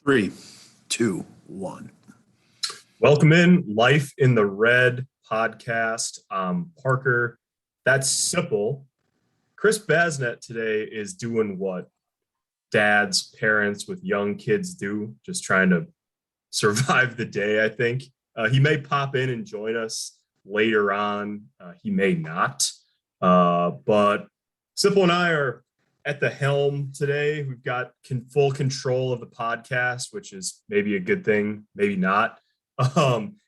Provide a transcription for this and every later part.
Three, two, one. Welcome in Life in the Red podcast. Parker. That's simple. Chris Basnet today is doing what dads, parents with young kids do, just trying to survive the day, I think. He may pop in and join us later on. He may not. But Simple and I are at the helm today. We've got full control of the podcast, which is maybe a good thing, maybe not.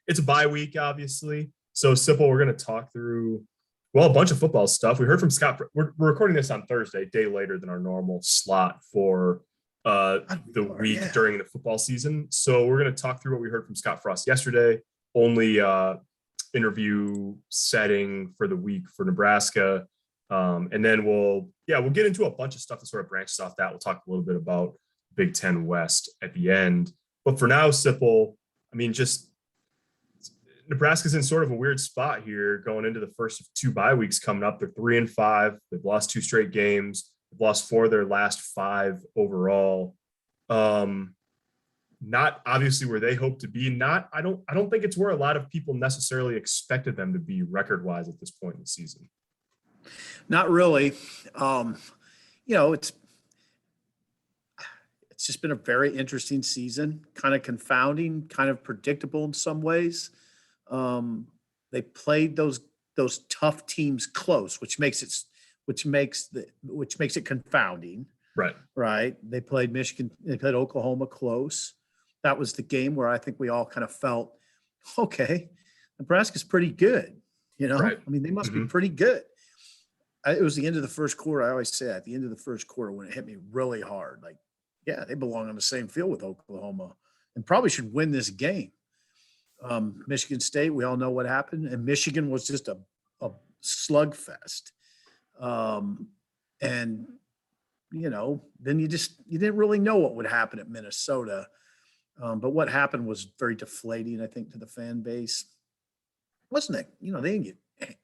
It's a bye week, obviously. So Simple, we're going to talk through, a bunch of football stuff. We heard from Scott. We're recording this on Thursday, a day later than our normal slot for the week during the football season. So we're going to talk through what we heard from Scott Frost yesterday, only interview setting for the week for Nebraska. And then we'll get into a bunch of stuff that sort of branches off that. We'll talk a little bit about Big Ten West at the end. But for now, Sipple, just Nebraska's in sort of a weird spot here going into the first of two bye weeks coming up. They're 3-5. They've lost two straight games. They've lost 4 of their last 5 overall. Not obviously where they hope to be. I don't think it's where a lot of people necessarily expected them to be record-wise at this point in the season. Not really. It's just been a very interesting season, kind of confounding, kind of predictable in some ways. They played those tough teams close, which makes it confounding. Right. They played Michigan, they played Oklahoma close. That was the game where I think we all kind of felt, okay, Nebraska's pretty good. Right. They must be pretty good. It was the end of the first quarter. I always say at the end of the first quarter when it hit me really hard, like, yeah, they belong on the same field with Oklahoma and probably should win this game. Michigan State, we all know what happened. And Michigan was just a slugfest. Then you didn't really know what would happen at Minnesota. But what happened was very deflating, I think, to the fan base. Wasn't it? They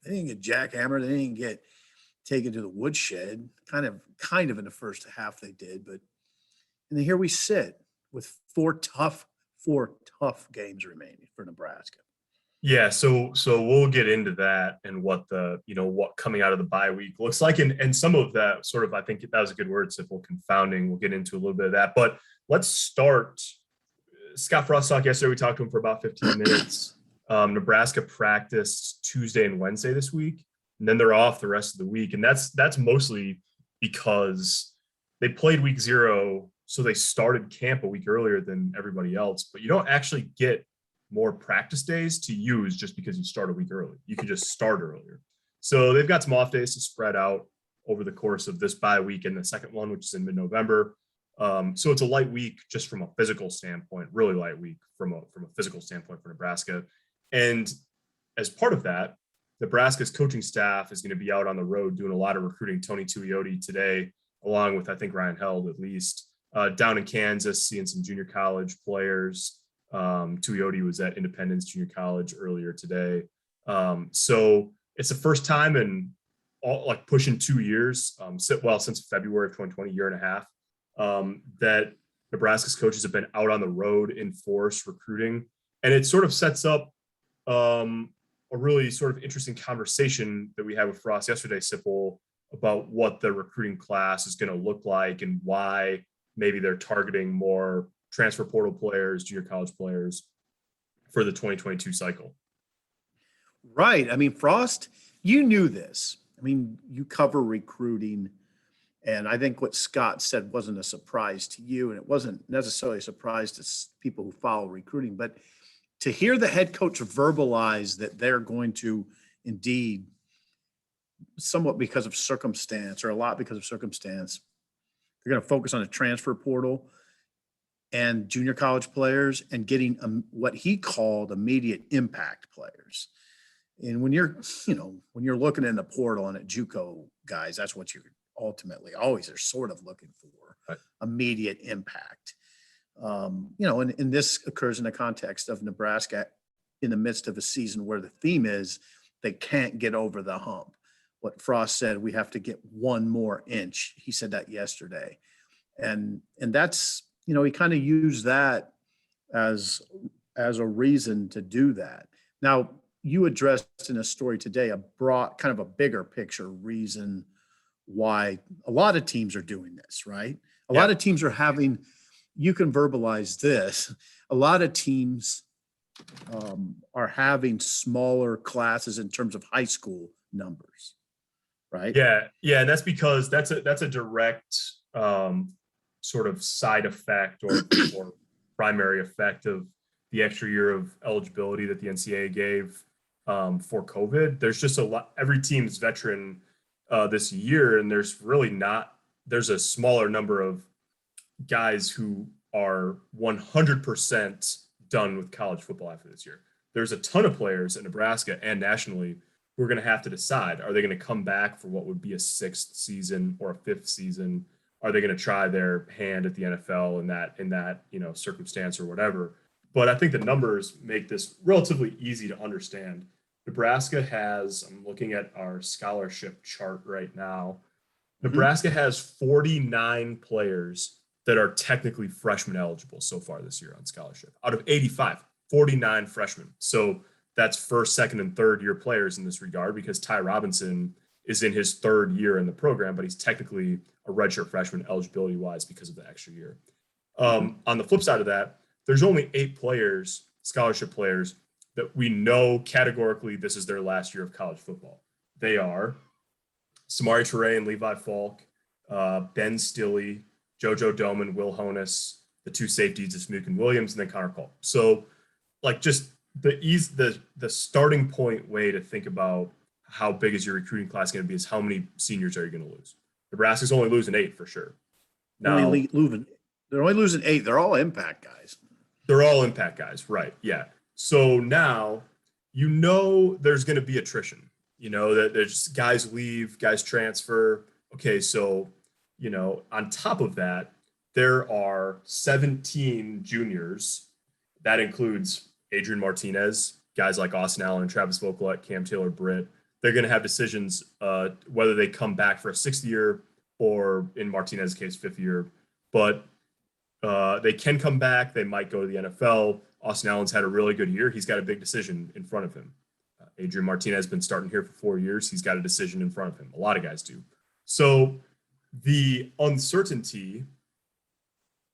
didn't get jackhammered. They didn't get taken to the woodshed. Kind of in the first half they did, and then here we sit with four tough games remaining for Nebraska. Yeah, so we'll get into that and what what coming out of the bye week looks like, and some of that sort of, I think that was a good word, simple, confounding. We'll get into a little bit of that, but let's start. Scott Frost talked yesterday. We talked to him for about 15 minutes. Nebraska practiced Tuesday and Wednesday this week, and then they're off the rest of the week. And that's mostly because they played week 0, so they started camp a week earlier than everybody else. But you don't actually get more practice days to use just because you start a week early. You can just start earlier. So they've got some off days to spread out over the course of this bye week and the second one, which is in mid-November. So it's a light week just from a physical standpoint, really light week from a physical standpoint for Nebraska. And as part of that, Nebraska's coaching staff is going to be out on the road doing a lot of recruiting. Tony Tuioti today, along with, I think, Ryan Held at least, down in Kansas, seeing some junior college players. Tuioti was at Independence Junior College earlier today. So it's the first time in pushing 2 years, since February of 2020, year and a half, that Nebraska's coaches have been out on the road in force recruiting. And it sort of sets up a really sort of interesting conversation that we had with Frost yesterday, Sipple, about what the recruiting class is going to look like and why maybe they're targeting more transfer portal players, junior college players for the 2022 cycle. Right. Frost, you knew this. You cover recruiting. And I think what Scott said wasn't a surprise to you, and it wasn't necessarily a surprise to people who follow recruiting. But to hear the head coach verbalize that they're going to indeed, somewhat because of circumstance, or a lot because of circumstance, they're going to focus on the transfer portal and junior college players and getting what he called immediate impact players. And when you're looking in the portal and at JUCO guys, that's what you're ultimately always are sort of looking for, right. Immediate impact. And this occurs in the context of Nebraska in the midst of a season where the theme is they can't get over the hump. What Frost said, we have to get one more inch. He said that yesterday. And that's he kind of used that as as a reason to do that. Now, you addressed in a story today a broad, kind of a bigger picture reason why a lot of teams are doing this, right? A lot Yeah. of teams are having, you can verbalize this, a lot of teams are having smaller classes in terms of high school numbers, right? Yeah, yeah, and that's because that's a direct sort of side effect or primary effect of the extra year of eligibility that the NCAA gave for COVID. There's just a lot. Every team's veteran this year, and there's a smaller number of guys who are 100% done with college football after this year. There's a ton of players in Nebraska and nationally who are going to have to decide, are they going to come back for what would be a sixth season or a fifth season? Are they going to try their hand at the NFL in that circumstance or whatever? But I think the numbers make this relatively easy to understand. Nebraska has, I'm looking at our scholarship chart right now. Nebraska has 49 players that are technically freshman eligible so far this year on scholarship. Out of 85, 49 freshmen. So that's first, second, and third year players in this regard, because Ty Robinson is in his third year in the program, but he's technically a redshirt freshman eligibility wise because of the extra year. On the flip side of that, there's only 8 players, scholarship players, that we know categorically this is their last year of college football. They are Samari Toure and Levi Falk, Ben Stilley, JoJo Doman, Will Honus, the 2 safeties, Dismuke Williams, and then Connor Culp. So, like, just the starting point way to think about how big is your recruiting class going to be is how many seniors are you going to lose. Nebraska's only losing 8 for sure. Now, They're only losing 8. They're all impact guys. They're all impact guys, right? Yeah. So now there's going to be attrition. That there's guys leave, guys transfer. Okay, so on top of that, there are 17 juniors. That includes Adrian Martinez, guys like Austin Allen, Travis Vokolek, Cam Taylor Britt. They're going to have decisions whether they come back for a 6th year or, in Martinez's case, 5th year. But they can come back. They might go to the NFL. Austin Allen's had a really good year. He's got a big decision in front of him. Adrian Martinez has been starting here for 4 years. He's got a decision in front of him. A lot of guys do. So the uncertainty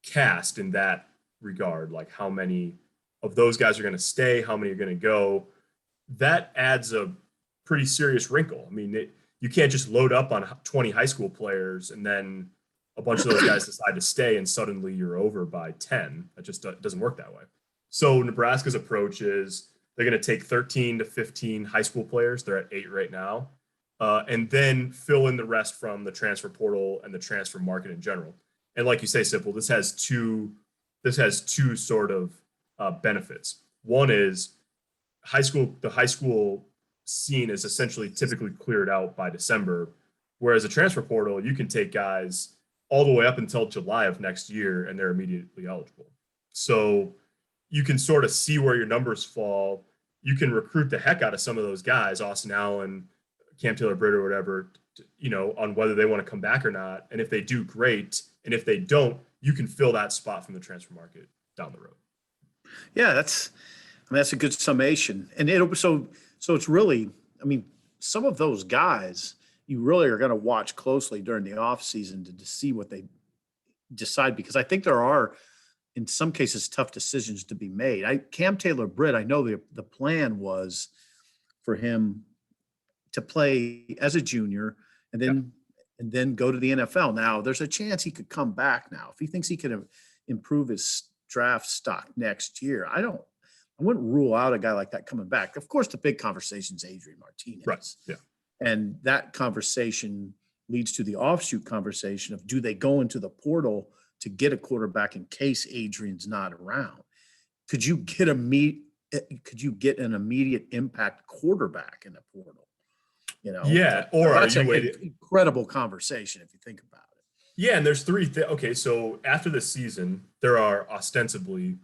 cast in that regard, like how many of those guys are going to stay, how many are going to go, that adds a pretty serious wrinkle. I mean, you can't just load up on 20 high school players and then a bunch of those guys decide to stay and suddenly you're over by 10. That just doesn't work that way. So Nebraska's approach is they're going to take 13 to 15 high school players. They're at 8 right now. And then fill in the rest from the transfer portal and the transfer market in general. And like you say, Simple, this has two sort of benefits. One is the high school scene is essentially typically cleared out by December, whereas a transfer portal, you can take guys all the way up until July of next year and they're immediately eligible. So you can sort of see where your numbers fall. You can recruit the heck out of some of those guys, Austin Allen, Cam Taylor Britt or whatever, on whether they want to come back or not. And if they do, great. And if they don't, you can fill that spot from the transfer market down the road. Yeah, that's a good summation. And so it's really, some of those guys you really are going to watch closely during the off season to see what they decide, because I think there are, in some cases, tough decisions to be made. Cam Taylor Britt, I know the plan was for him to play as a junior and then go to the NFL. Now, there's a chance he could come back now if he thinks he can improve his draft stock next year. I wouldn't rule out a guy like that coming back. Of course, the big conversation is Adrian Martinez. Right. Yeah. And that conversation leads to the offshoot conversation of, do they go into the portal to get a quarterback in case Adrian's not around? Could you get an immediate impact quarterback in the portal? Yeah. Or that's an incredible conversation if you think about it. Yeah. And there's 3 things. Okay. So after this season, there are ostensibly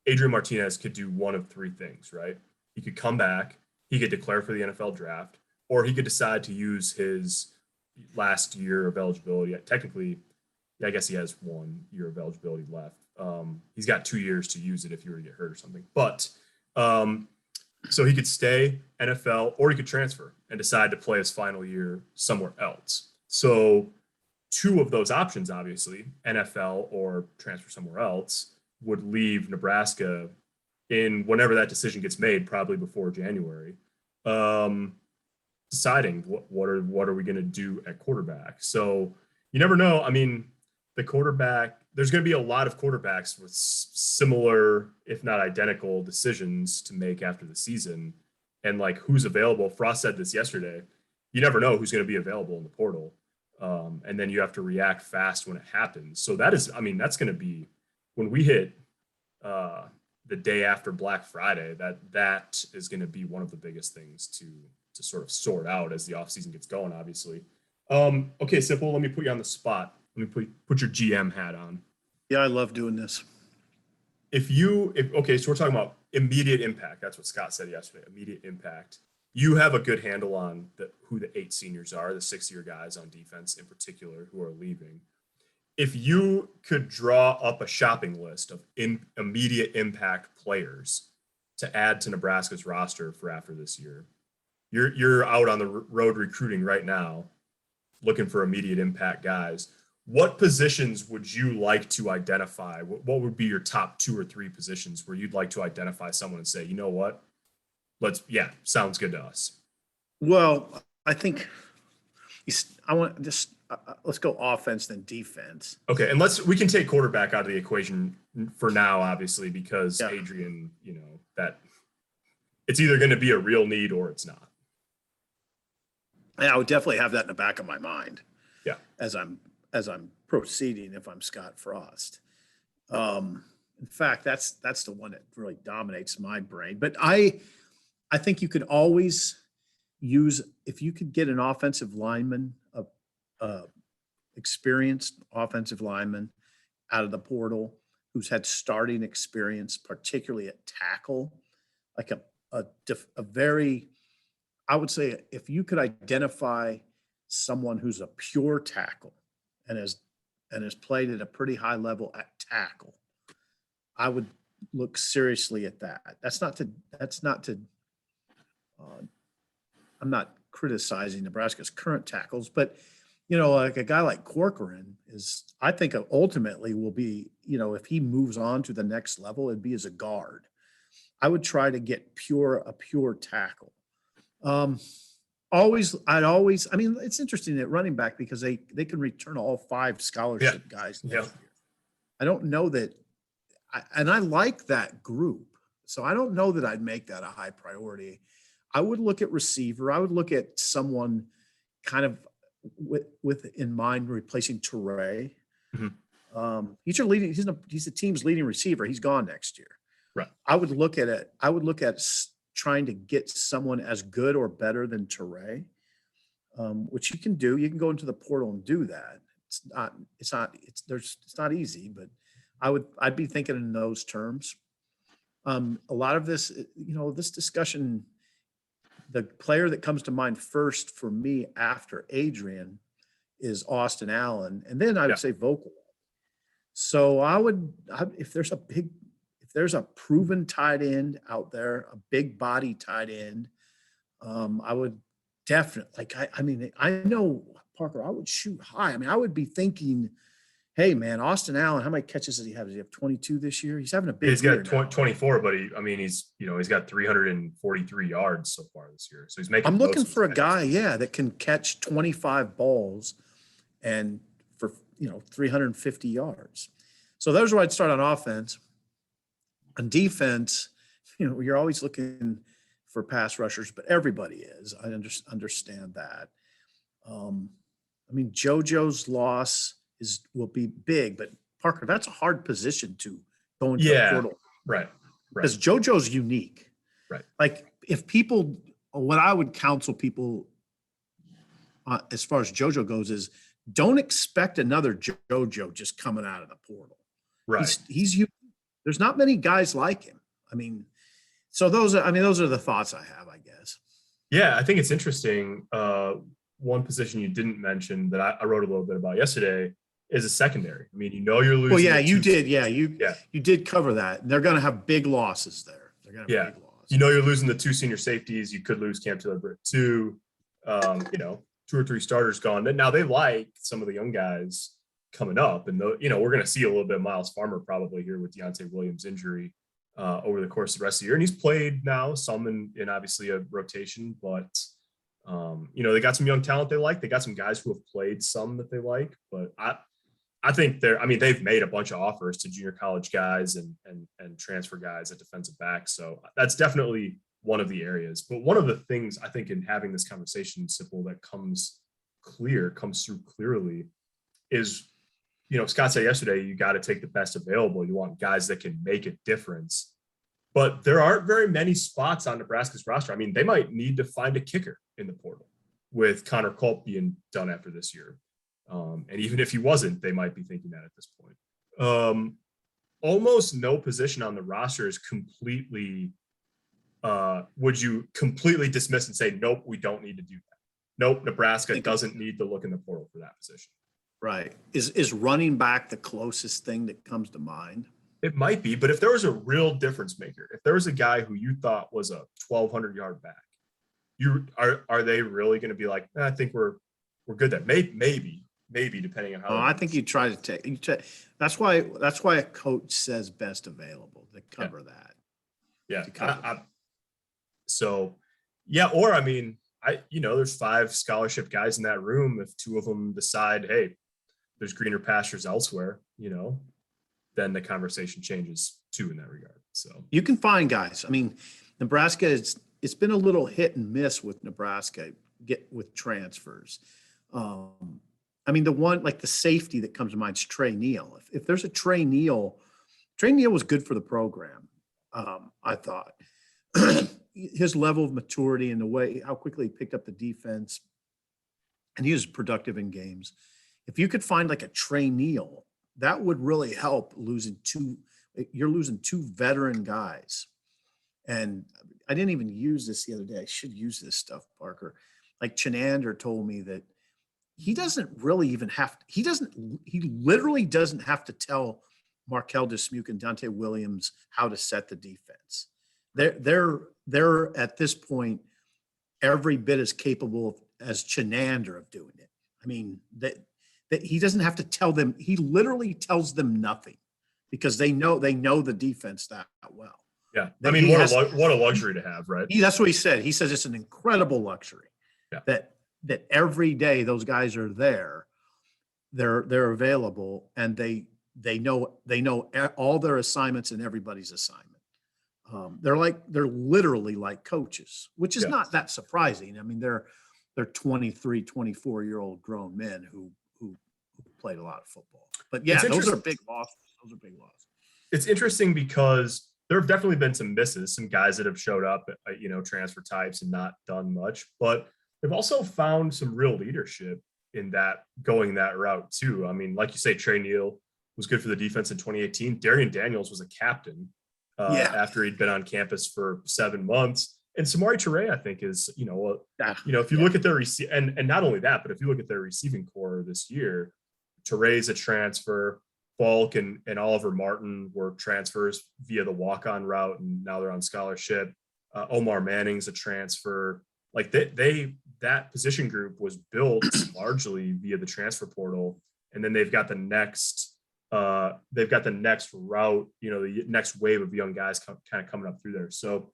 Adrian Martinez could do one of 3 things, right? He could come back, he could declare for the NFL draft, or he could decide to use his last year of eligibility, technically Yeah, I guess he has 1 year of eligibility left. He's got 2 years to use it if you were to get hurt or something. But so he could stay NFL or he could transfer and decide to play his final year somewhere else. So 2 of those options, obviously, NFL or transfer somewhere else, would leave Nebraska in whenever that decision gets made, probably before January, deciding what are we going to do at quarterback. So you never know. I mean, the quarterback, there's going to be a lot of quarterbacks with similar, if not identical, decisions to make after the season, and like who's available. Frost said this yesterday. You never know who's going to be available in the portal, and then you have to react fast when it happens. So that is, I mean, that's going to be when we hit the day after Black Friday. That is going to be one of the biggest things to sort of sort out as the offseason gets going, obviously. Okay, Simple, let me put you on the spot. Let me put your GM hat on. Yeah, I love doing this. Okay, so we're talking about immediate impact. That's what Scott said yesterday, immediate impact. You have a good handle on who the 8 seniors are, the 6-year guys on defense in particular who are leaving. If you could draw up a shopping list of immediate impact players to add to Nebraska's roster for after this year, you're out on the road recruiting right now, looking for immediate impact guys. What positions would you like to identify? What would be your top 2 or 3 positions where you'd like to identify someone and say, you know what? Sounds good to us. Well, I think I want just let's go offense then defense. Okay, and we can take quarterback out of the equation for now, obviously, because Adrian, that it's either going to be a real need or it's not. Yeah, I would definitely have that in the back of my mind. Yeah, as I'm proceeding, if I'm Scott Frost. In fact, that's the one that really dominates my brain. But I think you could always use, if you could get an offensive lineman, experienced offensive lineman out of the portal who's had starting experience, particularly at tackle, like a very, I would say, if you could identify someone who's a pure tackle and has played at a pretty high level at tackle, I would look seriously at that. I'm not criticizing Nebraska's current tackles, but like a guy like Corcoran I think ultimately will be, if he moves on to the next level, it'd be as a guard. I would try to get a pure tackle. I mean, it's interesting at running back because they can return all 5 scholarship guys next year. I don't know that, and I like that group. So I don't know that I'd make that a high priority. I would look at receiver. I would look at someone kind of with in mind replacing Toure. Mm-hmm. He's the team's leading receiver. He's gone next year. Right. I would look at trying to get someone as good or better than Toure, which you can do. You can go into the portal and do that. It's not easy, but I'd be thinking in those terms. A lot of this, this discussion, the player that comes to mind first for me after Adrian is Austin Allen, and then I would say Vocal. So if there's a proven tight end out there, a big body tight end, I would definitely, I know, Parker, I would shoot high. I mean, I would be thinking, hey man, Austin Allen, how many catches does he have? Does he have 22 this year? He's having a big year. He's got 24, but he's got 343 yards so far this year. So he's making. I'm looking for a guy, that can catch 25 balls and for 350 yards. So those are where I'd start on offense. On defense, you're always looking for pass rushers, but everybody is. I understand that. JoJo's loss will be big, but Parker, that's a hard position to go into the portal. Right. Because JoJo's unique. Right. Like what I would counsel people as far as JoJo goes is don't expect another JoJo just coming out of the portal. Right. He's unique. There's not many guys like him. So those are the thoughts I have, I guess. Yeah, I think it's interesting. One position you didn't mention that I wrote a little bit about yesterday is a secondary. I mean, you're losing. Well, yeah, the you two- did. Yeah, Yeah. you did cover that. They're going to have big losses there. They're going to have Yeah. big losses. You're losing the 2 senior safeties. You could lose Cam Taylor-Britt too. 2 or 3 starters gone. And now they like some of the young guys coming up. And, we're going to see a little bit of Miles Farmer probably here with Deontay Williams' injury over the course of the rest of the year. And he's played now some in obviously a rotation, but, they got some young talent they like. They got some guys who have played some that they like. But I think they've made a bunch of offers to junior college guys and transfer guys at defensive back. So that's definitely one of the areas. But one of the things I think in having this conversation, Sipple, that comes through clearly is, Scott said yesterday, you got to take the best available. You want guys that can make a difference. But there aren't very many spots on Nebraska's roster. I mean, they might need to find a kicker in the portal with Connor Culp being done after this year. And even if he wasn't, they might be thinking that at this point. Almost no position on the roster is completely, would you completely dismiss and say, nope, we don't need to do that? Nope, Nebraska doesn't need to look in the portal for that position. Right. Is running back the closest thing that comes to mind? It might be, but if there was a real difference maker, if there was a guy who you thought was a 1,200-yard back, are they really going to be like, I think we're good there? Maybe depending on how. I think you try to take. That's why a coach says best available to cover that. Yeah. That. There's 5 scholarship guys in that room. If 2 of them decide, hey, there's greener pastures elsewhere, then the conversation changes too in that regard. So you can find guys. I mean, Nebraska it's been a little hit and miss with Nebraska with transfers. The one, like the safety that comes to mind is Trey Neal. If there's a Trey Neal was good for the program. I thought his level of maturity and the way how quickly he picked up the defense, and he was productive in games. If you could find like a Trey Neal, that would really help you're losing 2 veteran guys. And I didn't even use this the other day. I should use this stuff, Parker. Like Chenander told me that he doesn't really even he literally doesn't have to tell Markel Dismuke and Deontay Williams how to set the defense. They're at this point every bit as capable as Chenander of doing it. I mean, that he doesn't have to tell them. He literally tells them nothing because they know the defense that well. Yeah. I mean, what a luxury to have, right? That's what he said. He says it's an incredible luxury that every day those guys are there, they're available, and they know all their assignments and everybody's assignment. They're literally like coaches, which is not that surprising. I mean, they're 23, 24-year-old grown men who played a lot of football. But yeah, those are big losses. It's interesting because there have definitely been some misses, some guys that have showed up, transfer types and not done much, but they've also found some real leadership in that going that route too. I mean, like you say, Trey Neal was good for the defense in 2018. Darian Daniels was a captain after he'd been on campus for 7 months. And Samori Toure, I think, is, if you look at their and not only that, but if you look at their receiving core this year, Toure's a transfer. Falk and Oliver Martin were transfers via the walk-on route, and now they're on scholarship. Omar Manning's a transfer. Like that position group was built largely via the transfer portal, and then they've got the next route, the next wave of young guys kind of coming up through there. So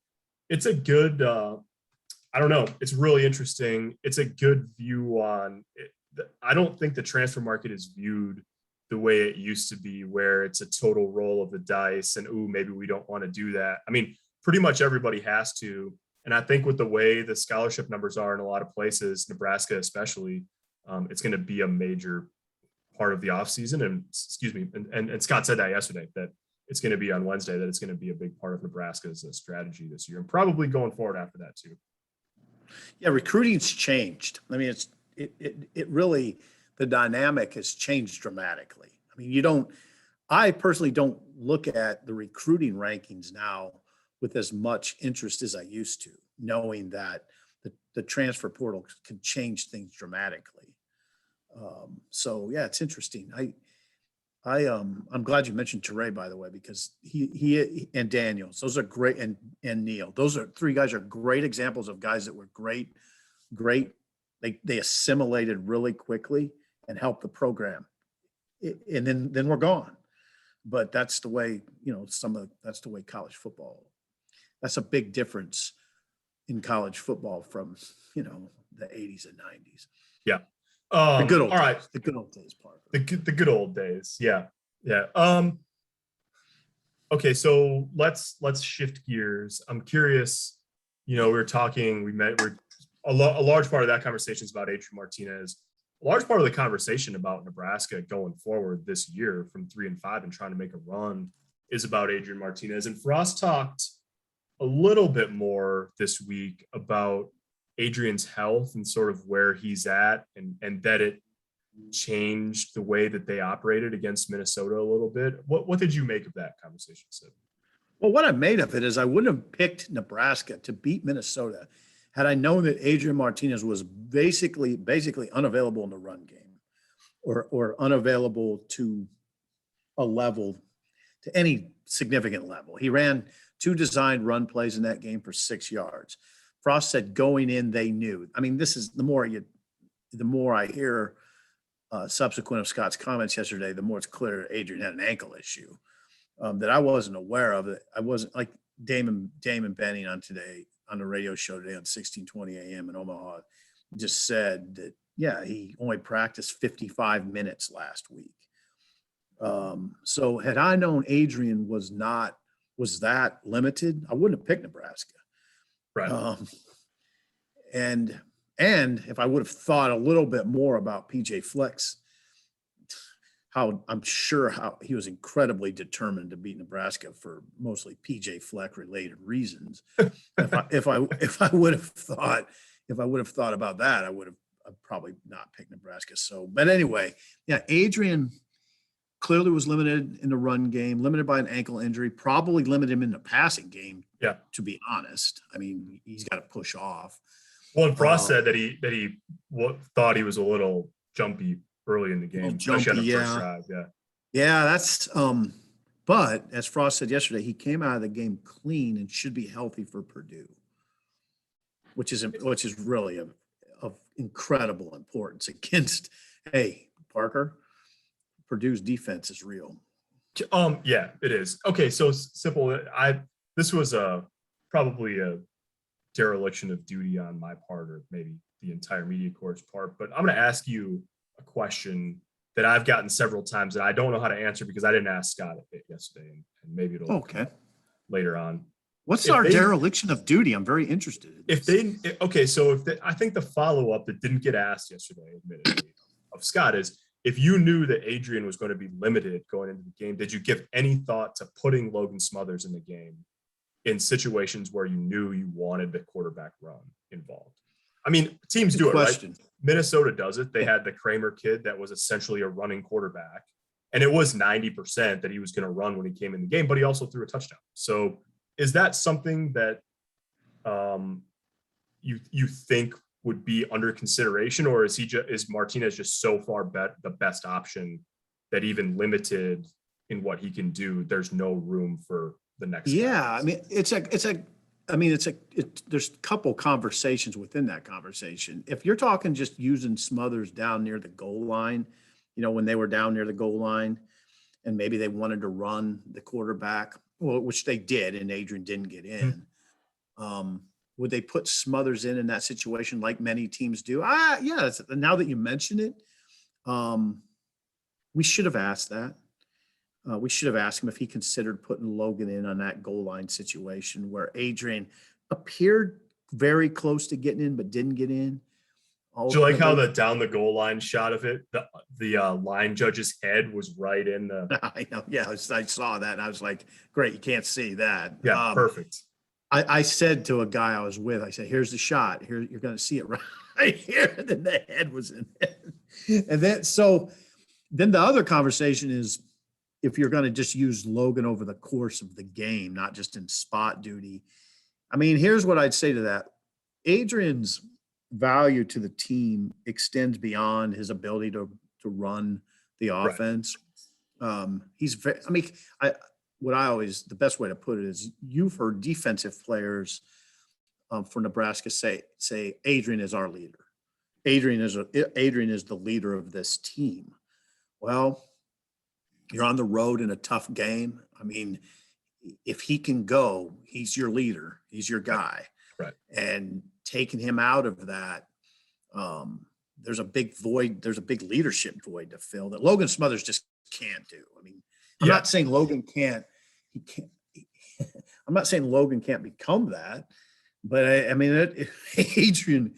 it's a good, I don't know, it's really interesting. It's a good view on it. I don't think the transfer market is viewed the way it used to be, where it's a total roll of the dice and, maybe we don't want to do that. I mean, pretty much everybody has to. And I think with the way the scholarship numbers are in a lot of places, Nebraska especially, it's going to be a major part of the offseason. And Scott said that yesterday, that it's going to be on Wednesday, that it's going to be a big part of Nebraska's strategy this year, and probably going forward after that too. Yeah, recruiting's changed. I mean, it really, the dynamic has changed dramatically. I mean, I personally don't look at the recruiting rankings now with as much interest as I used to, knowing that the transfer portal can change things dramatically. So yeah, it's interesting. I'm glad you mentioned Teray, by the way, because he and Daniels, those are great, and Neil, those are three guys are great examples of guys that were great. They assimilated really quickly and helped the program, and then we're gone. But that's the way, that's the way college football. That's a big difference in college football from the 80s and 90s. Yeah. The good old all right. days. The good old days, Parker. The good old days. Yeah. Yeah. Okay, so let's shift gears. I'm curious, we were talking, we're a large part of that conversation is about Adrian Martinez. A large part of the conversation about Nebraska going forward this year from 3-5 and trying to make a run is about Adrian Martinez. And Frost talked a little bit more this week about Adrian's health and sort of where he's at, and that it changed the way that they operated against Minnesota a little bit. What did you make of that conversation, Sid? Well, what I made of it is I wouldn't have picked Nebraska to beat Minnesota had I known that Adrian Martinez was basically unavailable in the run game, or unavailable to any significant level. He ran 2 designed run plays in that game for 6 yards. Frost said going in, they knew. I mean, this is the more I hear subsequent of Scott's comments yesterday, the more it's clear Adrian had an ankle issue that I wasn't aware of. I wasn't like Damon Benning on the radio show today on 1620 AM in Omaha just said that, yeah, he only practiced 55 minutes last week. So had I known Adrian was that limited, I wouldn't have picked Nebraska. Right. And if I would have thought a little bit more about PJ Fleck's, how he was incredibly determined to beat Nebraska for mostly PJ Fleck related reasons. if I would have thought about that, I'd probably not picked Nebraska. So, but anyway, yeah, Adrian clearly was limited in the run game, limited by an ankle injury, probably limited him in the passing game. Yeah. To be honest, I mean, he's got to push off. Well, and Frost said that he thought he was a little jumpy early in the game, especially on the first drive. Yeah. Yeah, that's but as Frost said yesterday, he came out of the game clean and should be healthy for Purdue, which is really of incredible importance against, hey, Parker, Purdue's defense is real. Yeah, it is. Okay, so simple. This was probably a dereliction of duty on my part, or maybe the entire media corps' part, but I'm going to ask you a question that I've gotten several times that I don't know how to answer because I didn't ask Scott it yesterday, and maybe it'll okay later on. What's our dereliction of duty? I'm very interested. I think the follow-up that didn't get asked yesterday, admittedly, of Scott is, if you knew that Adrian was going to be limited going into the game, did you give any thought to putting Logan Smothers in the game in situations where you knew you wanted the quarterback run involved? I mean, teams do it, right? Minnesota does it. They had the Kramer kid that was essentially a running quarterback, and it was 90% that he was going to run when he came in the game, but he also threw a touchdown. So is that something that you think would be under consideration, or is Martinez just so far the best option that even limited in what he can do, there's no room for the next guy? I mean, there's a couple conversations within that conversation. If you're talking just using Smothers down near the goal line, when they were down near the goal line and maybe they wanted to run the quarterback, which they did, and Adrian didn't get in, would they put Smothers in that situation like many teams do? Yeah. Now that you mention it, we should have asked that. We should have asked him if he considered putting Logan in on that goal line situation where Adrian appeared very close to getting in but didn't get in. Do you like how the down the goal line shot of it, the line judge's head was right in the... I know. Yeah, I saw that and I was like, great, you can't see that. Yeah, perfect. I said to a guy I was with, I said, here's the shot. Here, you're going to see it right here. And then the head was in it. And then the other conversation is, if you're going to just use Logan over the course of the game, not just in spot duty. I mean, here's what I'd say to that. Adrian's value to the team extends beyond his ability to run the offense. He's very, the best way to put it is you've heard defensive players for Nebraska say Adrian is our leader. Adrian is the leader of this team. Well, you're on the road in a tough game. I mean, if he can go, he's your leader. He's your guy. Right. And taking him out of that, there's a big void. There's a big leadership void to fill that Logan Smothers just can't do. I mean, I'm not saying Logan can't. I'm not saying Logan can't become that, but Adrian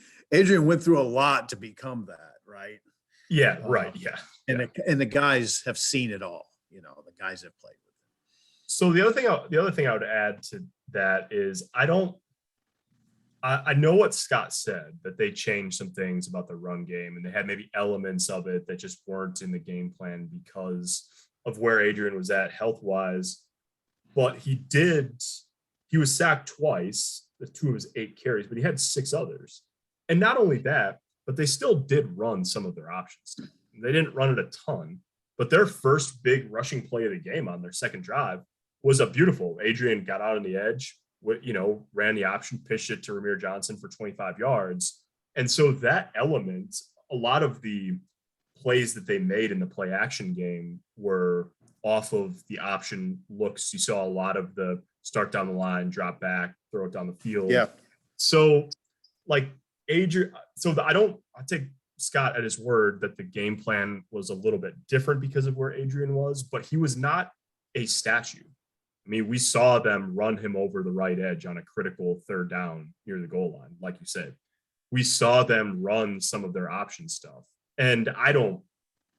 went through a lot to become that, right? Yeah, right. Yeah. And the guys have seen it all. The guys have played with him. So the other thing I would add to that is I know what Scott said, that they changed some things about the run game and they had maybe elements of it that just weren't in the game plan because of where Adrian was at health-wise. But he was sacked twice, the 2 of his 8 carries, but he had 6 others. And not only that, but they still did run some of their options. They didn't run it a ton, but their first big rushing play of the game on their second drive was a beautiful. Adrian got out on the edge, ran the option, pitched it to Ramir Johnson for 25 yards. And so that element, a lot of the plays that they made in the play action game were off of the option looks. You saw a lot of the start down the line, drop back, throw it down the field. Yeah. So like Adrian, I take Scott at his word that the game plan was a little bit different because of where Adrian was, but he was not a statue. I mean, we saw them run him over the right edge on a critical third down near the goal line, like you said. We saw them run some of their option stuff. And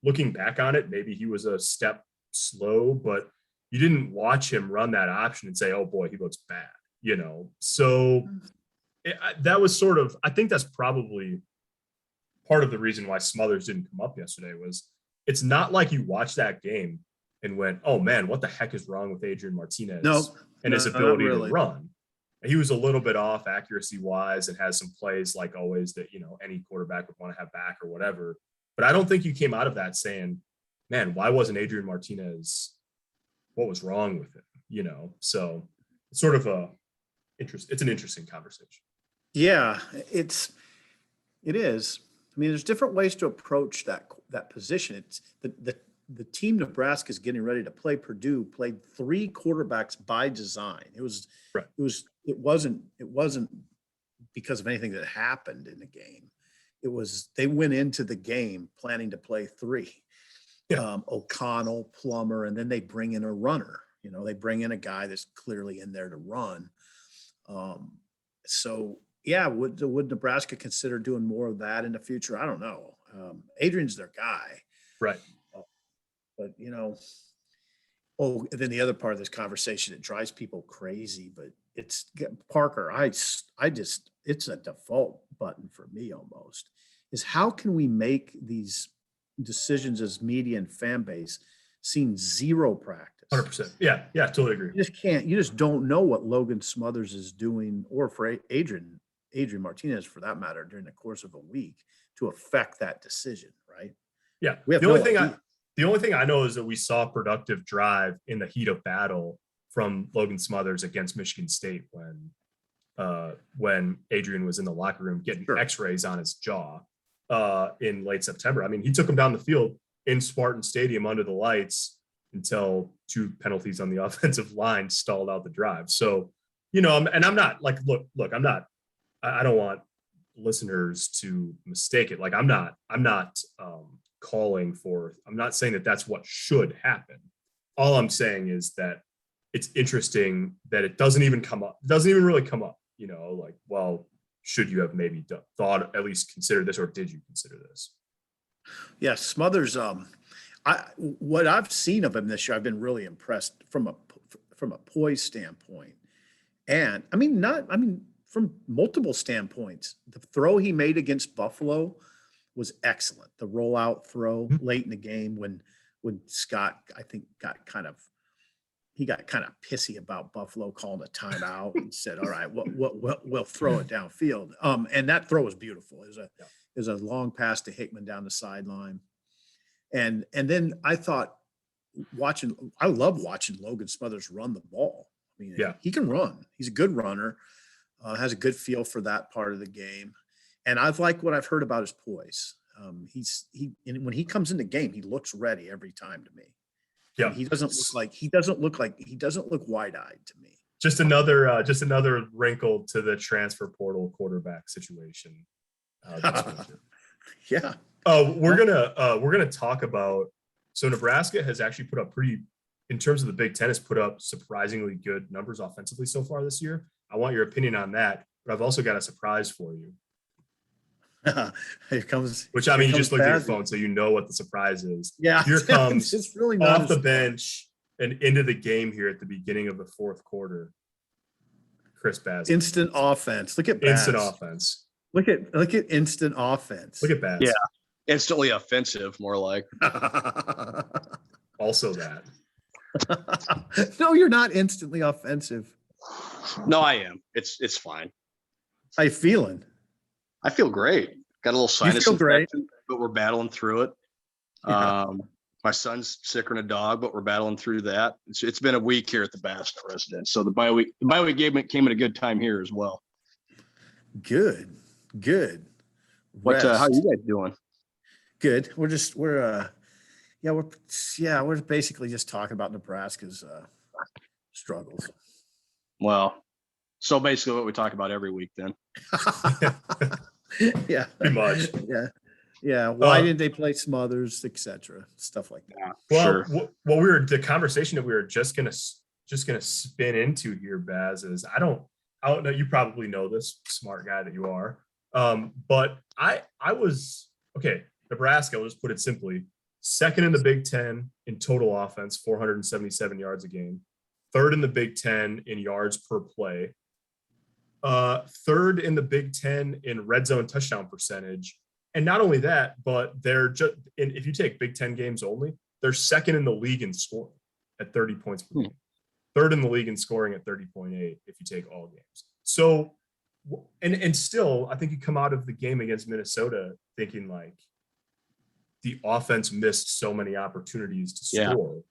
looking back on it, maybe he was a step slow, but you didn't watch him run that option and say, oh boy, he looks bad, So that was sort of, I think that's probably part of the reason why Smothers didn't come up yesterday was it's not like you watched that game and went, oh man, what the heck is wrong with Adrian Martinez and his ability to run? He was a little bit off accuracy wise and has some plays like always that, any quarterback would want to have back or whatever. But I don't think you came out of that saying, man, why wasn't Adrian Martinez? What was wrong with him? So it's sort of it's an interesting conversation. Yeah, it is. I mean, there's different ways to approach that position. It's the team Nebraska is getting ready to play. Purdue played 3 quarterbacks by design. It wasn't because of anything that happened in the game. It was they went into the game planning to play 3. Yeah. O'Connell, Plummer, and then they bring in a runner. They bring in a guy that's clearly in there to run. Would Nebraska consider doing more of that in the future? I don't know. Adrian's their guy. Right. But, and then the other part of this conversation, it drives people crazy, but it's Parker. It's a default button for me almost is how can we make these decisions as media and fan base seen 0 practice? 100%. Yeah. Totally agree. You just don't know what Logan Smothers is doing or for Adrian Martinez for that matter during the course of a week to affect that decision. Right. Yeah. The only thing I know is that we saw a productive drive in the heat of battle from Logan Smothers against Michigan State when Adrian was in the locker room getting x-rays on his jaw in late September. I mean, he took him down the field in Spartan Stadium under the lights until 2 penalties on the offensive line stalled out the drive. So, and I'm not like, look, I don't want listeners to mistake it. Like I'm not I'm not saying that that's what should happen. All I'm saying is that it's interesting that it doesn't even really come up, like, well, should you have maybe thought, at least consider this, or did you consider this? Yeah. Smothers, what I've seen of him this year, I've been really impressed from a poise standpoint. And from multiple standpoints, the throw he made against Buffalo was excellent. The rollout throw late in the game when Scott, I think, got kind of pissy about Buffalo calling a timeout and said, all right, we'll throw it downfield. And that throw was beautiful. It was a long pass to Hickman down the sideline. And then I thought I love watching Logan Smothers run the ball. I mean, Yeah. he can run. He's a good runner, has a good feel for that part of the game. And I've liked what I've heard about his poise. And when he comes in the game, he looks ready every time to me. Yeah. He doesn't look wide-eyed to me. Just another wrinkle to the transfer portal quarterback situation. Yeah. We're gonna talk about. So Nebraska has actually put up in terms of the Big Ten, has put up surprisingly good numbers offensively so far this year. I want your opinion on that, but I've also got a surprise for you. Here comes. Which, I mean, you just looked at your phone, so you know what the surprise is. Yeah. Here comes it's really not off the bench and into the game here at the beginning of the fourth quarter. Chris Baz. Instant offense. Look at Baz. Instant offense. Look at instant offense. Look at Baz. Yeah. Instantly offensive, more like. Also that. No, you're not instantly offensive. No, I am. It's fine. How you feeling? I feel great. Got a little sinus infection, but we're battling through it. Yeah. My son's sicker than a dog, but we're battling through that. It's been a week here at the Bass residence. So the bye week came at a good time here as well. Good. What how you guys doing? Good. We're basically just talking about Nebraska's struggles. Well, so basically what we talk about every week then. Yeah. Pretty much. Yeah. Why didn't they play Smothers, etc. Stuff like that. Yeah, well, sure. The conversation that we were just gonna spin into here, Baz, is I don't know. You probably know this, smart guy that you are. But I was okay. Nebraska, I'll just put it simply, second in the Big Ten in total offense, 477 yards a game. Third in the Big Ten in yards per play. Third in the Big Ten in red zone touchdown percentage. And not only that, but they're just, if you take Big Ten games only, they're second in the league in scoring at 30 points per game. Third in the league in scoring at 30.8 if you take all games. So, and still, I think you come out of the game against Minnesota thinking like the offense missed so many opportunities to score. Yeah.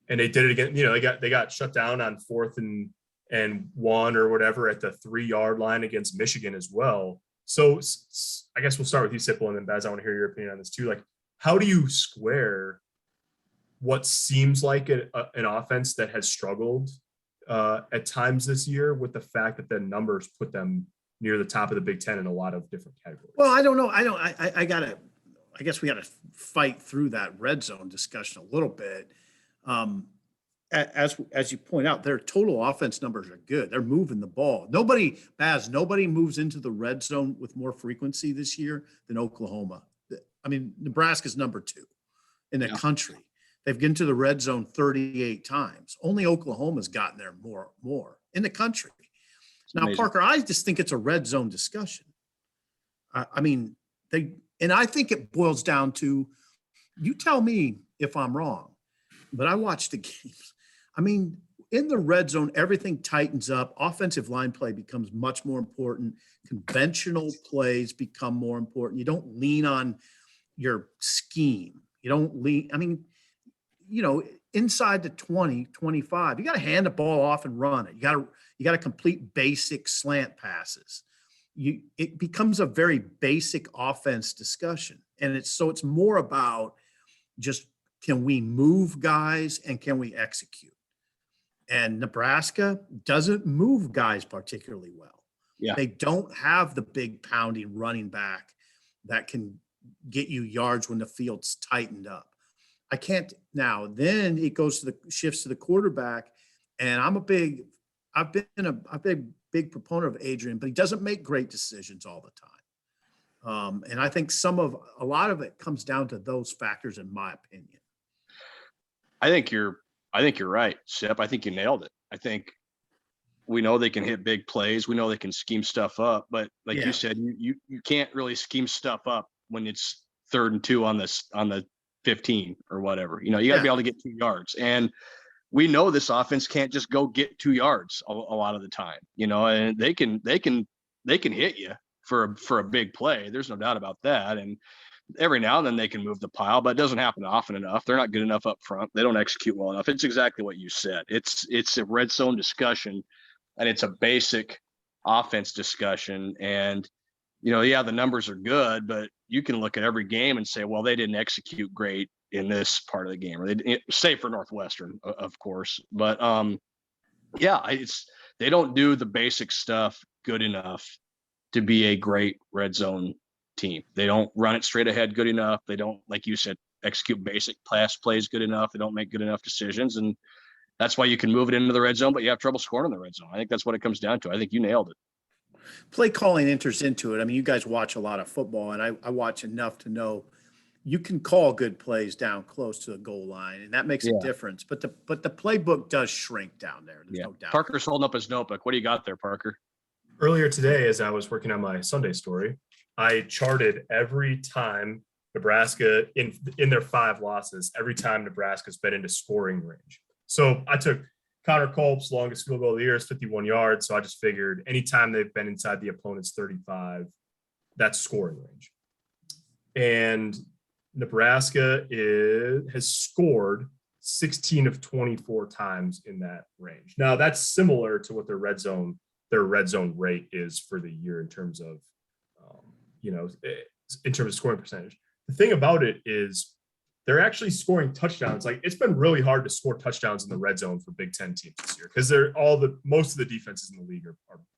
And they did it again. You know, they got shut down on 4th and 1 or whatever at the 3-yard line against Michigan as well. So I guess we'll start with you, Sipple, and then Baz, I want to hear your opinion on this too. Like, how do you square what seems like an offense that has struggled at times this year with the fact that the numbers put them near the top of the Big Ten in a lot of different categories? Well, I don't know. I guess we got to fight through that red zone discussion a little bit. As you point out, their total offense numbers are good. They're moving the ball. Nobody moves into the red zone with more frequency this year than Oklahoma. I mean, Nebraska's number 2 in the country. They've gotten to the red zone 38 times. Only Oklahoma's gotten there more in the country. Now, amazing. Parker, I just think it's a red zone discussion. I mean, I think it boils down to, you tell me if I'm wrong, but I watched the games. I mean, in the red zone, everything tightens up. Offensive line play becomes much more important. Conventional plays become more important. You don't lean on your scheme. You don't lean. I mean, you know, inside the 20, 25, you got to hand the ball off and run it. You got to complete basic slant passes. It becomes a very basic offense discussion. And it's more about just, can we move guys and can we execute? And Nebraska doesn't move guys particularly well. Yeah. They don't have the big pounding running back that can get you yards when the field's tightened up. I can't now. Then it goes to the shifts to the quarterback, and I've been a big proponent of Adrian, but he doesn't make great decisions all the time. And I think a lot of it comes down to those factors, in my opinion. I think you're right, Sip. I think you nailed it. I think we know they can hit big plays. We know they can scheme stuff up, but like you said, you can't really scheme stuff up when it's 3rd and 2 on the 15 or whatever. You know, you got to be able to get 2 yards. And we know this offense can't just go get 2 yards a lot of the time, you know, and they can hit you for a big play. There's no doubt about that. And every now and then they can move the pile, but it doesn't happen often enough. They're not good enough up front. They don't execute well enough. It's exactly what you said. It's a red zone discussion, and it's a basic offense discussion. And, yeah, the numbers are good, but you can look at every game and say, well, they didn't execute great in this part of the game, or they save for Northwestern, of course. But they don't do the basic stuff good enough to be a great red zone team. They don't run it straight ahead good enough. They don't, like you said, execute basic pass plays good enough. They don't make good enough decisions. And that's why you can move it into the red zone, but you have trouble scoring in the red zone. I think that's what it comes down to. I think you nailed it. Play calling enters into it. I mean, you guys watch a lot of football, and I watch enough to know you can call good plays down close to the goal line, and that makes a difference. But the playbook does shrink down there. There's no doubt. Parker's holding up his notebook. What do you got there, Parker? Earlier today, as I was working on my Sunday story, I charted every time Nebraska in their 5 losses, every time Nebraska's been into scoring range. So I took Connor Culp's longest field goal of the year is 51 yards. So I just figured anytime they've been inside the opponent's 35, that's scoring range. And Nebraska has scored 16 of 24 times in that range. Now that's similar to what their red zone rate is for the year in terms of, in terms of scoring percentage. The thing about it is they're actually scoring touchdowns. Like, it's been really hard to score touchdowns in the red zone for Big Ten teams this year because most of the defenses in the league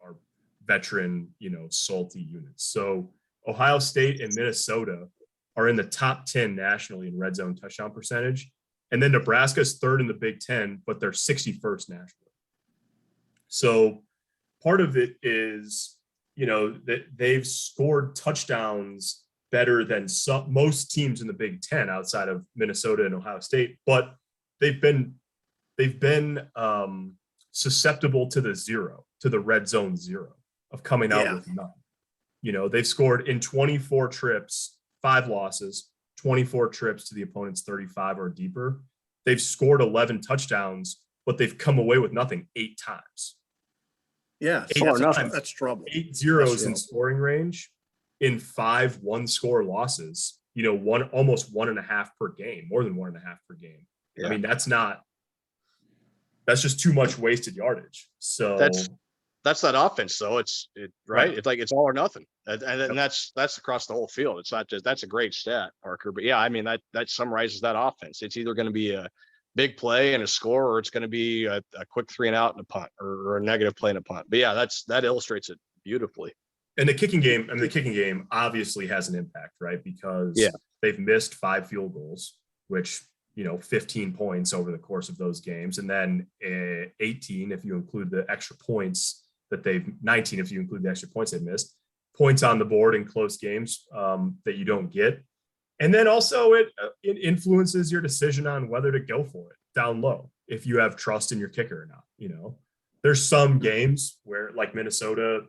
are veteran, salty units. So Ohio State and Minnesota are in the top 10 nationally in red zone touchdown percentage. And then Nebraska's 3rd in the Big Ten, but they're 61st nationally. So part of it is, that they've scored touchdowns better than most teams in the Big Ten outside of Minnesota and Ohio State, but they've been susceptible to the red zone zero of coming out with none. They've scored in 24 trips, 5 losses, 24 trips to the opponent's 35 or deeper. They've scored 11 touchdowns, but they've come away with nothing 8 times. Yeah, that's trouble. 8 zeros in scoring range in 5 one-score losses. Almost 1.5 per game, more than 1.5 per game. Yeah. I mean, that's just too much wasted yardage. So that's that offense, though. Right. It's like it's all or nothing, and that's across the whole field. It's not just that's a great stat, Parker. But yeah, I mean that summarizes that offense. It's either going to be a big play and a score, or it's going to be a quick 3 and out and a punt, or a negative play and a punt. But yeah, that illustrates it beautifully. And the kicking game obviously has an impact, right? Because they've missed 5 field goals, which, 15 points over the course of those games. And then 18, if you include the extra points 19, if you include the extra points they've missed, points on the board in close games that you don't get. And then also it influences your decision on whether to go for it down low, if you have trust in your kicker or not. There's some games where, like Minnesota,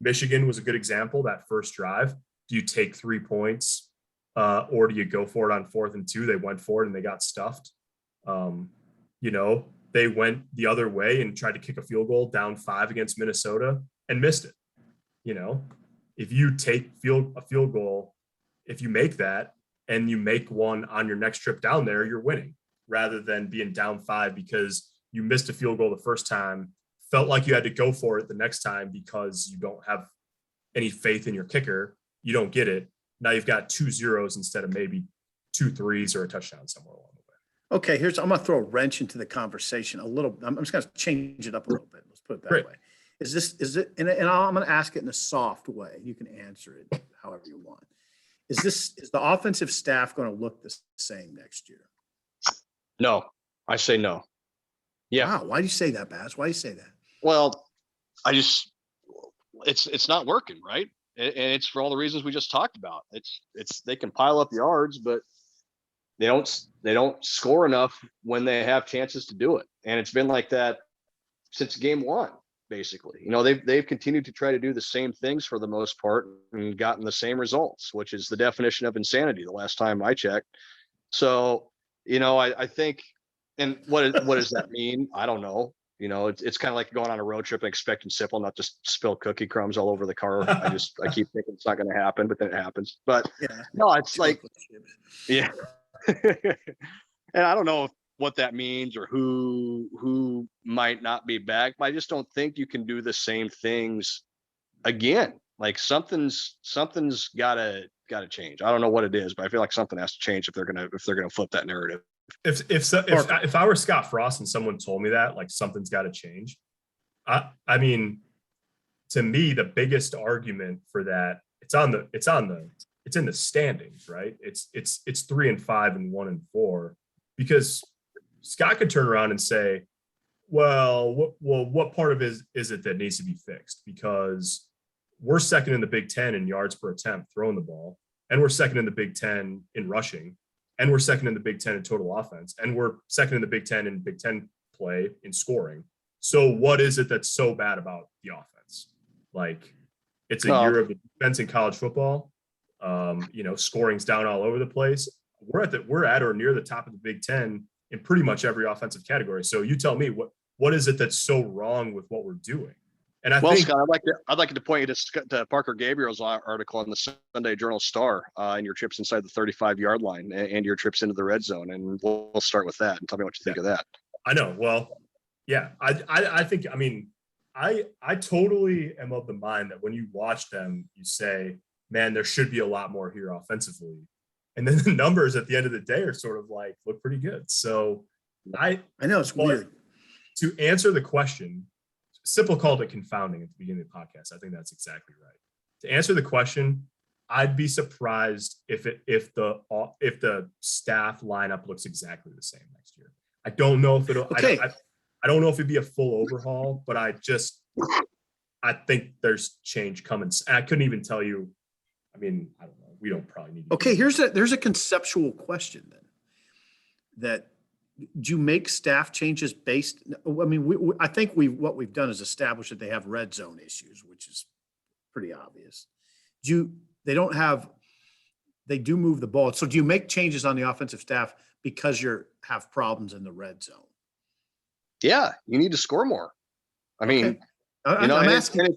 Michigan was a good example. That first drive, do you take 3 points or do you go for it on 4th and 2? They went for it and they got stuffed. They went the other way and tried to kick a field goal down 5 against Minnesota and missed it. If you take a field goal, if you make that and you make one on your next trip down there, you're winning, rather than being down 5 because you missed a field goal the first time, felt like you had to go for it the next time because you don't have any faith in your kicker. You don't get it. Now you've got 2 zeros instead of maybe 2 threes or a touchdown somewhere along the way. Okay, I'm going to throw a wrench into the conversation a little. I'm just going to change it up a little bit. Let's put it that way. Is it, and I'm going to ask it in a soft way. You can answer it however you want. Is the offensive staff going to look the same next year? No, I say no. Yeah. Wow. Why do you say that, Baz? Why do you say that? Well, it's not working, right? And it's for all the reasons we just talked about. They can pile up yards, but they don't score enough when they have chances to do it. And it's been like that since game 1, basically. They've continued to try to do the same things for the most part and gotten the same results, which is the definition of insanity the last time I checked. So, I think, and what does that mean? I don't know. You know, it's kind of like going on a road trip and expecting Sipple not to spill cookie crumbs all over the car. I keep thinking it's not going to happen, but then it happens. But no, it's like, yeah. And I don't know what that means or who might not be back, but I just don't think you can do the same things again. Like something's gotta change. I don't know what it is, but I feel like something has to change if they're gonna flip that narrative. If I were Scott Frost and someone told me that, like, something's got to change, I mean, to me, the biggest argument for that, it's in the standings, right? It's 3-5 and 1-4, because Scott could turn around and say, well, what part of it is it that needs to be fixed? Because we're second in the Big Ten in yards per attempt throwing the ball, and we're second in the Big Ten in rushing, and we're second in the Big Ten in total offense, and we're second in the Big Ten in Big Ten play in scoring. So what is it that's so bad about the offense? Like, it's a year of defense in college football. Scoring's down all over the place. We're at or near the top of the Big Ten in pretty much every offensive category. So you tell me, what is it that's so wrong with what we're doing? And I think, Scott, I'd like to point you to Parker Gabriel's article in the Sunday Journal Star, and your trips inside the 35-yard line and your trips into the red zone. And we'll start with that and tell me what you think of that. I know. Well, yeah, I think, I mean, I totally am of the mind that when you watch them, you say, man, there should be a lot more here offensively. And then the numbers at the end of the day are sort of like, look pretty good. So I know it's weird. To answer the question, Sipple called it confounding at the beginning of the podcast. I think that's exactly right. To answer the question, I'd be surprised if the staff lineup looks exactly the same next year. I don't know if it'll. Okay. I don't know if it'd be a full overhaul, but I think there's change coming. I couldn't even tell you. I mean, I don't know. We don't probably need. Okay, there's a conceptual question then. That, do you make staff changes based? I mean, I think what we've done is establish that they have red zone issues, which is pretty obvious. They do move the ball. So do you make changes on the offensive staff because have problems in the red zone? Yeah, you need to score more. I mean, I'm asking.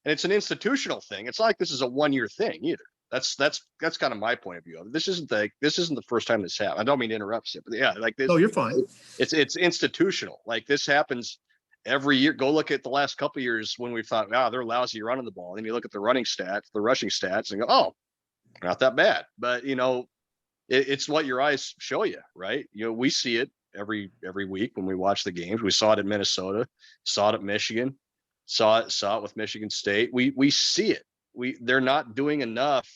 And it's an institutional thing. It's not like this is a one-year thing either. That's kind of my point of view. This isn't the first time this happened. I don't mean to interrupt you, but yeah, like this. No, you're fine. It's institutional. Like, this happens every year. Go look at the last couple of years when we thought, they're lousy running the ball. And you look at the rushing stats, and go, oh, not that bad. But it's what your eyes show you, right? We see it every week when we watch the games. We saw it at Minnesota, saw it at Michigan, saw it with Michigan State. We see it. They're not doing enough.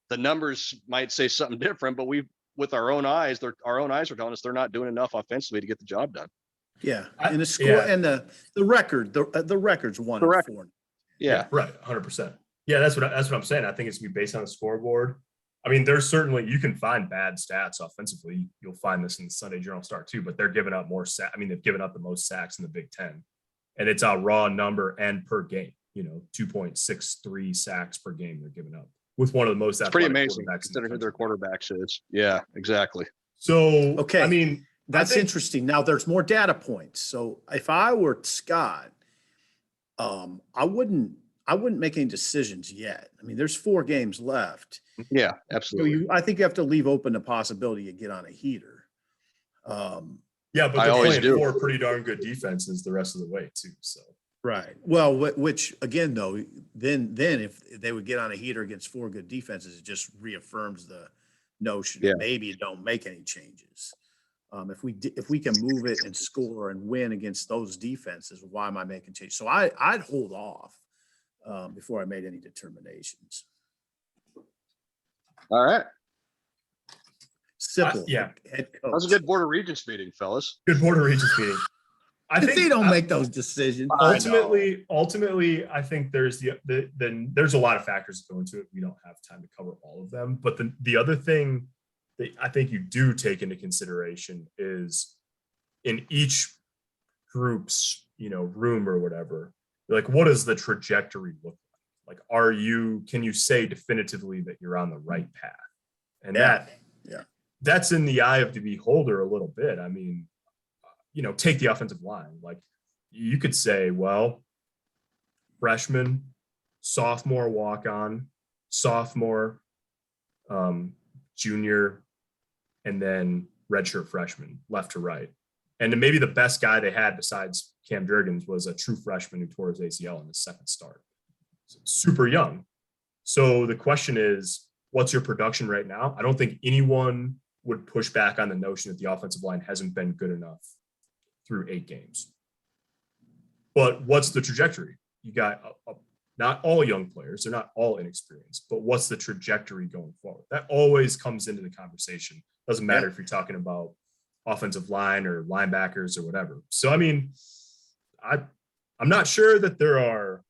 The numbers might say something different, but with our own eyes are telling us they're not doing enough offensively to get the job done. Yeah, and the score and the record, the record's 1-4. Yeah, right, 100%. Yeah, that's what I'm saying. I think it's gonna be based on the scoreboard. I mean, there's certainly, you can find bad stats offensively. You'll find this in the Sunday Journal Star too, but they're giving up more sacks. I mean, they've given up the most sacks in the Big Ten, and it's a raw number and per game. 2.63 sacks per game they're giving up with one of the most. It's pretty amazing considering who their quarterbacks is. Yeah, exactly. So, okay, I mean, that's interesting. Now there's more data points. So if I were Scott, I wouldn't make any decisions yet. I mean, there's 4 games left. Yeah, absolutely. So I think you have to leave open the possibility you get on a heater. Yeah, but they're playing 4 pretty darn good defenses the rest of the way too. So. Right. Well, which again, though, then if they would get on a heater against 4 good defenses, it just reaffirms the notion that maybe you don't make any changes. If we can move it and score and win against those defenses, why am I making changes? So I'd hold off before I made any determinations. All right. Simple. Head coach. That was a good Board of Regents meeting, fellas. Good Board of Regents meeting. I think they don't make those decisions. Ultimately, I think there's there's a lot of factors that go into it. We don't have time to cover all of them. But the other thing that I think you do take into consideration is in each group's, room or whatever, like, what does the trajectory look like? Like, can you say definitively that you're on the right path? And that's in the eye of the beholder a little bit. I mean, take the offensive line. Like, you could say, well, freshman, sophomore walk-on, sophomore, junior, and then redshirt freshman, left to right. And then maybe the best guy they had besides Cam Jurgens was a true freshman who tore his ACL in his second start. Super young. So the question is, what's your production right now? I don't think anyone would push back on the notion that the offensive line hasn't been good enough through 8 games. But what's the trajectory? You got not all young players. They're not all inexperienced, but what's the trajectory going forward? That always comes into the conversation. Doesn't matter if you're talking about offensive line or linebackers or whatever. So, I mean, I'm not sure that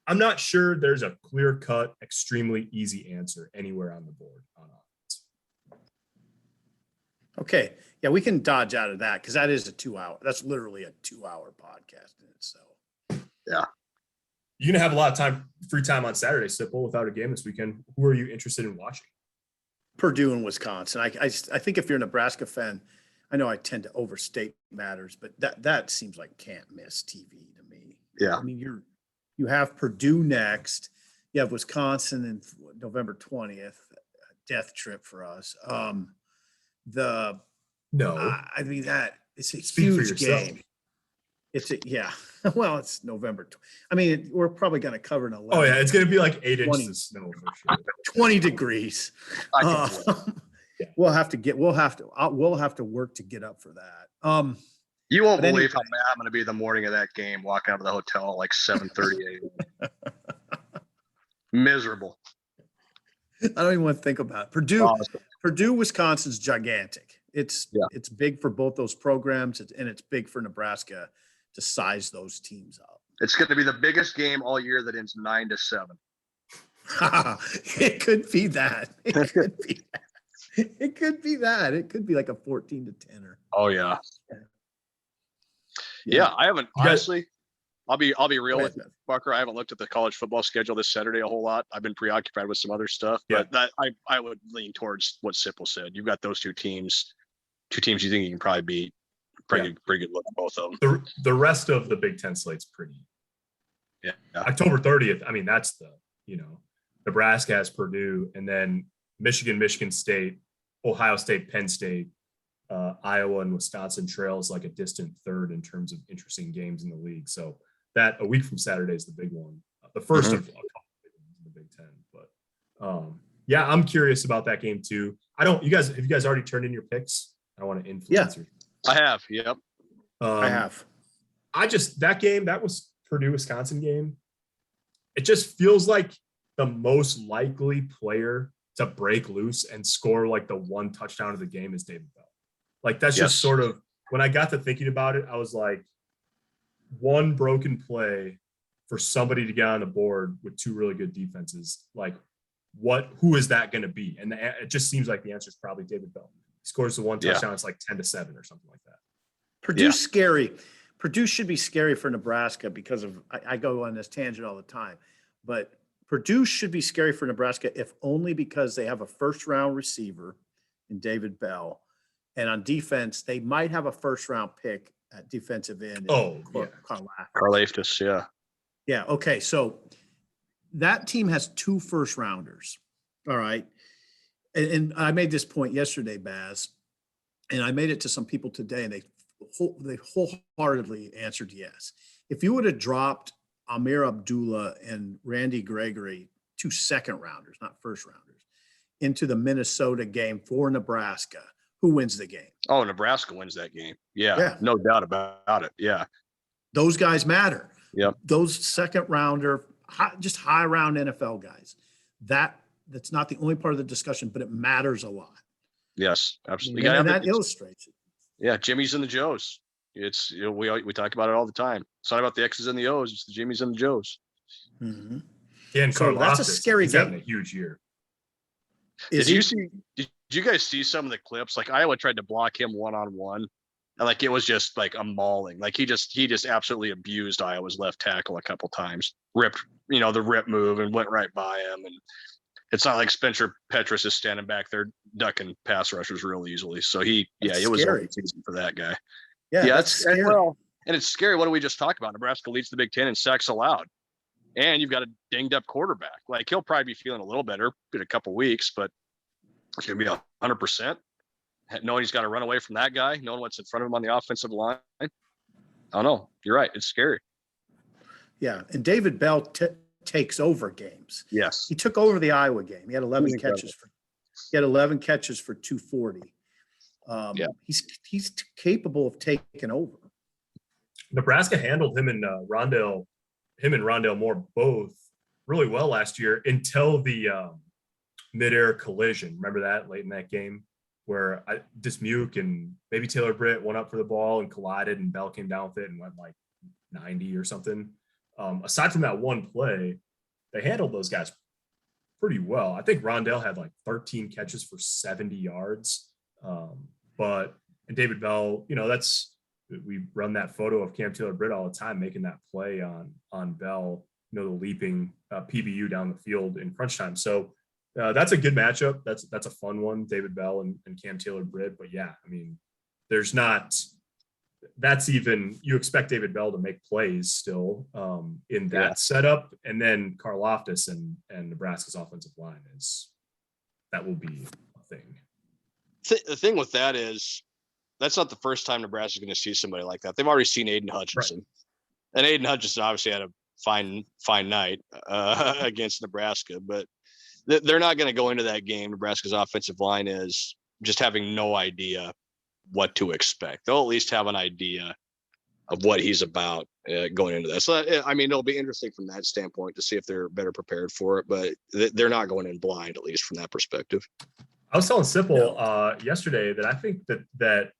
I'm not sure there's a clear-cut, extremely easy answer anywhere on the board on offense. Okay. Yeah, we can dodge out of that because that is that's literally a 2-hour podcast in itself. Yeah. You're going to have a lot of free time on Saturday, Sipple, without a game this weekend. Who are you interested in watching? Purdue and Wisconsin. I think if you're a Nebraska fan, I know I tend to overstate matters, but that seems like can't miss TV to me. Yeah. I mean, you have Purdue next. You have Wisconsin in November 20th, a death trip for us. I mean, it's a huge game. Well, it's November. I mean, we're probably going to cover an 11. Oh yeah, it's going to be like 8 inches of snow for sure. 20 degrees. We'll have to work to get up for that. You won't believe how mad I'm going to be the morning of that game, walking out of the hotel at like 7:30 a.m. Miserable. I don't even want to think about it. Purdue, Wisconsin's gigantic. It's big for both those programs, and it's big for Nebraska to size those teams up. It's going to be the biggest game all year that ends 9-7. It could be that. It could be that. It could be that. It could be like a 14-10. Oh yeah. Yeah, I haven't honestly. I'll be real with Bucker. I haven't looked at the college football schedule this Saturday a whole lot. I've been preoccupied with some other stuff, but that I would lean towards what Sipple said. You've got those two teams you think you can probably beat. Pretty good look at both of them. The rest of the Big Ten slate's pretty. Yeah. October 30th. I mean, that's Nebraska has Purdue, and then Michigan State, Ohio State, Penn State, Iowa, and Wisconsin trails like a distant third in terms of interesting games in the league. So that a week from Saturday is the big one, the first of a couple of big ones in the Big Ten. But I'm curious about that game too. Have you guys already turned in your picks? I want to influence you. I have. Yep. I have. That was Purdue Wisconsin game. It just feels like the most likely player to break loose and score like the one touchdown of the game is David Bell. Like that's just sort of, when I got to thinking about it, I was like, one broken play for somebody to get on the board with two really good defenses. Like who is that going to be? And it just seems like the answer is probably David Bell. He scores the one touchdown. It's like 10-7 or something like that. Purdue's scary. Purdue should be scary for Nebraska because of, I go on this tangent all the time, but Purdue should be scary for Nebraska if only because they have a first-round receiver in David Bell. And on defense, they might have a first-round pick at defensive end. Karlaftis, yeah. Yeah, okay. So that team has 2 first-rounders, all right? And I made this point yesterday, Baz, and I made it to some people today, and they wholeheartedly answered yes. If you would have dropped Amir Abdullah and Randy Gregory, 2 second-rounders, not first-rounders, into the Minnesota game for Nebraska, who wins the game? Oh, Nebraska wins that game. Yeah. No doubt about it. Yeah. Those guys matter. Yep. Those second-rounder, just high-round NFL guys. That's not the only part of the discussion, but it matters a lot. Yes, absolutely. And that illustrates it. Yeah, Jimmys and the Joes. It's we talk about it all the time. It's not about the X's and the O's. It's the Jimmys and the Joes. Mm-hmm. And so that's a scary game. Having a huge year. Did you guys see some of the clips? Like Iowa tried to block him one-on-one, and like it was just like a mauling. Like he just absolutely abused Iowa's left tackle a couple times. Ripped, the rip move and went right by him. And it's not like Spencer Petras is standing back there ducking pass rushers real easily. So it was scary season for that guy. Yeah, that's scary. And it's scary. What do we just talk about? Nebraska leads the Big Ten in sacks allowed. And you've got a dinged up quarterback. Like, he'll probably be feeling a little better in a couple weeks, but it's going to be 100%. Knowing he's got to run away from that guy, knowing what's in front of him on the offensive line. I don't know. You're right. It's scary. Yeah. And David Bell takes over games. Yes. He took over the Iowa game. He had 11 catches for 240. He's capable of taking over. Nebraska handled him and Rondale Moore both really well last year until the midair collision. Remember that late in that game where Dismuke and maybe Taylor Britt went up for the ball and collided, and Bell came down with it and went like 90 or something. Aside from that one play, they handled those guys pretty well. I think Rondale had like 13 catches for 70 yards. And David Bell, we run that photo of Cam Taylor Britt all the time, making that play on Bell, the leaping PBU down the field in crunch time. So that's a good matchup. That's a fun one, David Bell and Cam Taylor Britt. But yeah, I mean, you expect David Bell to make plays still in that setup. And then Karlaftis and Nebraska's offensive line that will be a thing. The thing with that is, that's not the first time Nebraska's going to see somebody like that. They've already seen Aiden Hutchinson. Right. And Aiden Hutchinson obviously had a fine night against Nebraska, but they're not going to go into that game. Nebraska's offensive line is just having no idea what to expect. They'll at least have an idea of what he's about going into that. So, I mean, it'll be interesting from that standpoint to see if they're better prepared for it, but they're not going in blind, at least from that perspective. I was telling Sipple yesterday that I think that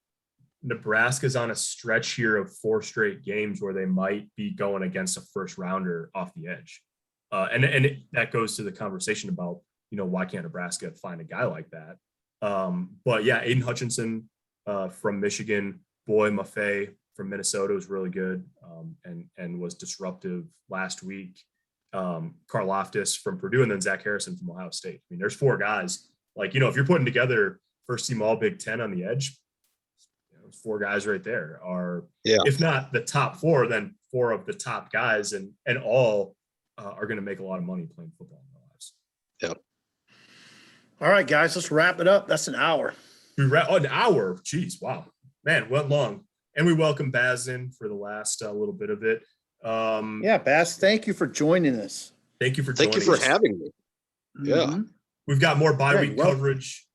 Nebraska's on a stretch here of 4 straight games where they might be going against a first rounder off the edge. And that goes to the conversation about, why can't Nebraska find a guy like that? But yeah, Aiden Hutchinson from Michigan, Boy Maffei from Minnesota was really good and was disruptive last week. Karlaftis from Purdue, and then Zach Harrison from Ohio State. I mean, there's 4 guys. Like, if you're putting together first team all Big Ten on the edge, 4 guys right there are, if not the top 4, then 4 of the top guys, and all are going to make a lot of money playing football in their lives. Yep. All right, guys, let's wrap it up. That's an hour. An hour. Jeez, wow, man, went long. And we welcome Baz in for the last little bit of it. Baz, thank you for joining us. Thank you for having me. Yeah. Mm-hmm. We've got more bye-week coverage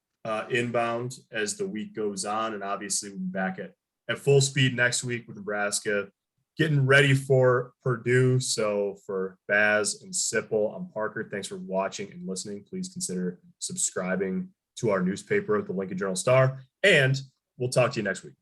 inbound as the week goes on, and obviously we'll be back at full speed next week with Nebraska getting ready for Purdue. So for Baz and Sipple, I'm Parker. Thanks for watching and listening. Please consider subscribing to our newspaper, the Lincoln Journal-Star, and we'll talk to you next week.